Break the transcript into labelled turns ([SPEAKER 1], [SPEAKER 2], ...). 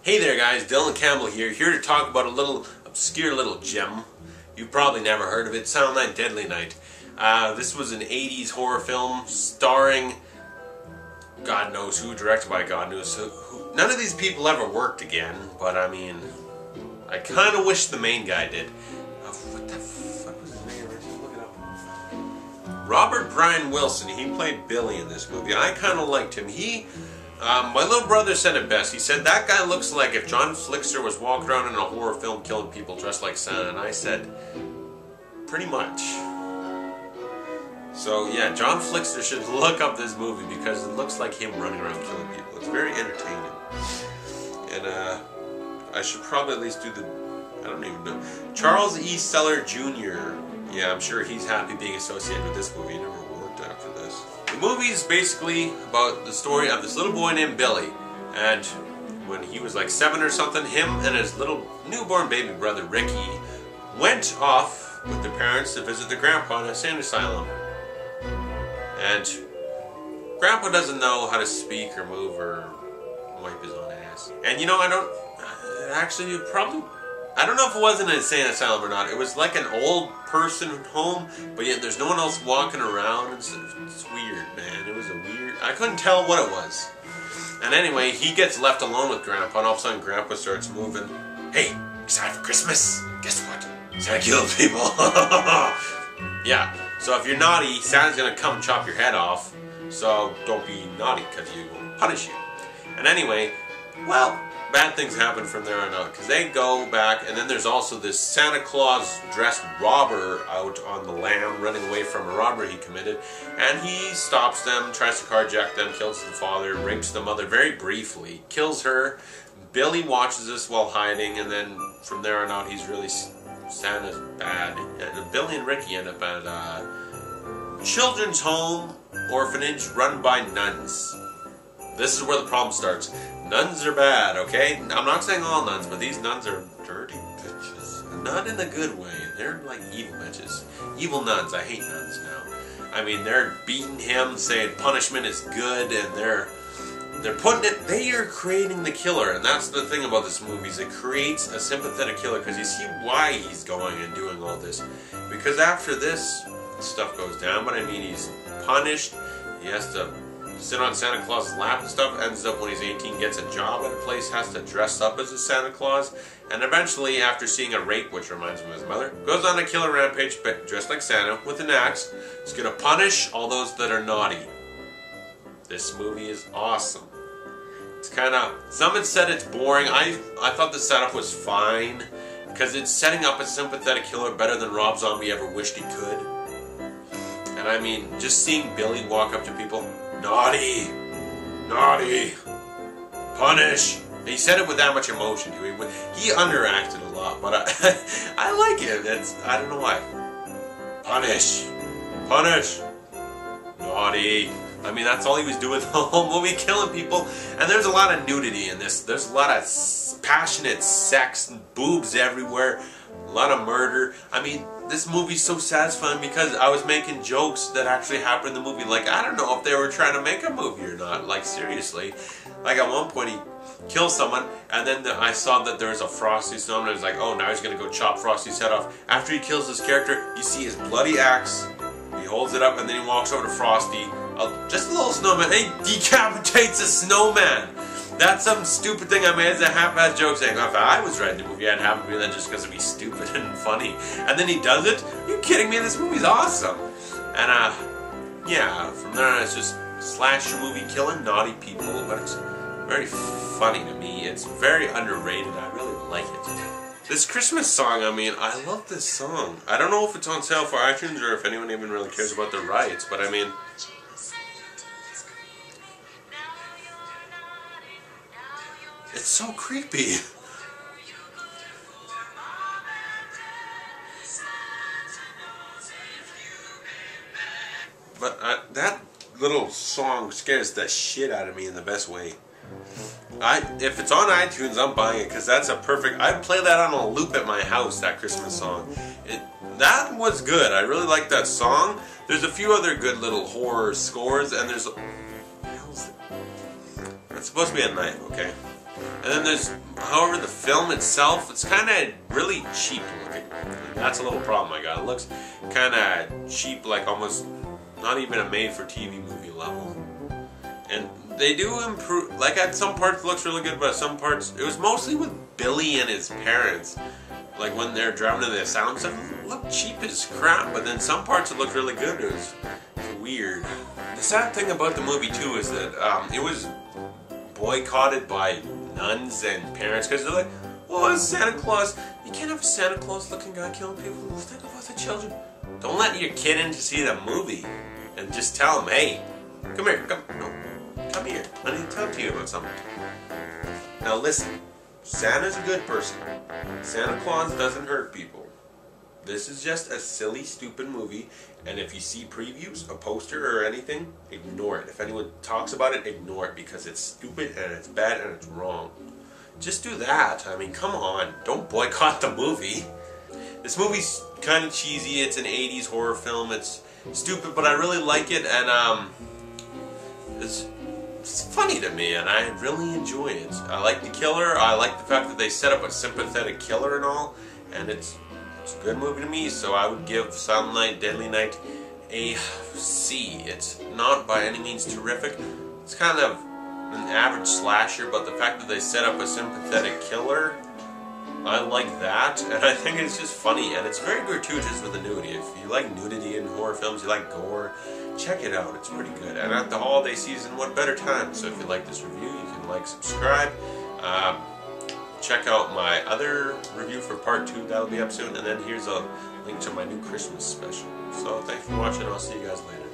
[SPEAKER 1] Hey there guys, Dylan Campbell here to talk about a little obscure little gem. You've probably never heard of it, Silent Night, Deadly Night. This was an 80s horror film starring God knows who, directed by God knows who. None of these people ever worked again, but I mean, I kind of wish the main guy did. What the fuck was his name? I should look it up. Robert Brian Wilson, he played Billy in this movie. I kind of liked him. My little brother said it best. He said, that guy looks like if John Flickster was walking around in a horror film killing people dressed like Santa. And I said, pretty much. So yeah, John Flickster should look up this movie because it looks like him running around killing people. It's very entertaining. And I should probably at least do I don't even know. Charles E. Seller Jr. Yeah, I'm sure he's happy being associated with this movie. He never worked after this. The movie is basically about the story of this little boy named Billy, and when he was like 7 or something, him and his little newborn baby brother Ricky went off with their parents to visit their grandpa in a insane asylum. And grandpa doesn't know how to speak or move or wipe his own ass. And you know, I don't know if it was an insane asylum or not. It was like an old person home, but yet there's no one else walking around. It's weird, man. It was a weird... I couldn't tell what it was. And anyway, he gets left alone with Grandpa, and all of a sudden Grandpa starts moving. Hey, excited for Christmas? Guess what? Santa kills people. Yeah, so if you're naughty, Santa's gonna come and chop your head off. So don't be naughty, because he will punish you. And anyway, well... bad things happen from there on out, because they go back, and then there's also this Santa Claus dressed robber out on the lam running away from a robbery he committed, and he stops them, tries to carjack them, kills the father, rapes the mother very briefly, kills her. Billy watches this while hiding, and then from there on out he's really... Santa's bad. And Billy and Ricky end up at a children's home orphanage run by nuns. This is where the problem starts. Nuns are bad, okay? I'm not saying all nuns, but these nuns are dirty bitches. Not in a good way. They're like evil bitches. Evil nuns. I hate nuns now. I mean, they're beating him, saying punishment is good, and they're putting it... They are creating the killer, and that's the thing about this movie, is it creates a sympathetic killer, because you see why he's going and doing all this. Because after this, stuff goes down, but I mean, he's punished, he has to... sit on Santa Claus's lap and stuff, ends up when he's 18, gets a job at a place, has to dress up as a Santa Claus, and eventually, after seeing a rape, which reminds him of his mother, goes on a killer rampage, but dressed like Santa, with an axe. He's gonna punish all those that are naughty. This movie is awesome. It's kinda... some had said it's boring. I thought the setup was fine, because it's setting up a sympathetic killer better than Rob Zombie ever wished he could. And I mean, just seeing Billy walk up to people... Naughty! Naughty! Punish! He said it with that much emotion. He underacted a lot, but I like it. I don't know why. Punish! Punish! Naughty! I mean, that's all he was doing the whole movie, killing people. And there's a lot of nudity in this. There's a lot of passionate sex and boobs everywhere. A lot of murder. I mean, this movie's so satisfying because I was making jokes that actually happened in the movie. Like, I don't know if they were trying to make a movie or not. Like, seriously. Like, at one point, he kills someone, and then I saw that there was a Frosty snowman, and I was like, oh, now he's going to go chop Frosty's head off. After he kills his character, you see his bloody axe. He holds it up, and then he walks over to Frosty. Just a little snowman. He decapitates a snowman. That's some stupid thing I made as a half-ass joke saying, if I was writing the movie, I'd have him do that just because it'd be stupid and funny. And then he does it? Are you kidding me? This movie's awesome. And, yeah, from there on, it's just slasher movie killing naughty people, but it's very funny to me. It's very underrated. I really like it. This Christmas song, I mean, I love this song. I don't know if it's on sale for iTunes or if anyone even really cares about the rights, but I mean... it's so creepy. But that little song scares the shit out of me in the best way. If it's on iTunes, I'm buying it because that's a perfect... I'd play that on a loop at my house, that Christmas song. That was good. I really like that song. There's a few other good little horror scores, and there's... It's supposed to be a knife, okay? And then there's, however, the film itself, it's kind of really cheap looking. And that's a little problem I got. It looks kind of cheap, like almost not even a made-for-TV movie level. And they do improve, like at some parts it looks really good, but at some parts, it was mostly with Billy and his parents. Like when they're driving to the asylum stuff, it looked cheap as crap, but then some parts it looked really good. It was weird. The sad thing about the movie too is that it was boycotted by nuns and parents because they're like, oh, it's Santa Claus. You can't have a Santa Claus looking guy killing people. Think about the children. Don't let your kid in to see the movie and just tell him, hey, come here, come here. I need to talk to you about something. Now listen, Santa's a good person. Santa Claus doesn't hurt people. This is just a silly, stupid movie, and if you see previews, a poster, or anything, ignore it. If anyone talks about it, ignore it, because it's stupid, and it's bad, and it's wrong. Just do that. I mean, come on. Don't boycott the movie. This movie's kind of cheesy. It's an 80s horror film. It's stupid, but I really like it, and it's funny to me, and I really enjoy it. I like the killer. I like the fact that they set up a sympathetic killer and all, and it's a good movie to me, so I would give Silent Night, Deadly Night a C. It's not by any means terrific. It's kind of an average slasher, but the fact that they set up a sympathetic killer, I like that, and I think it's just funny, and it's very gratuitous with the nudity. If you like nudity in horror films, you like gore, check it out. It's pretty good. And at the holiday season, what better time? So if you like this review, you can like, subscribe. Check out my other review for part 2, that'll be up soon, and then here's a link to my new Christmas special. So thanks for watching, I'll see you guys later.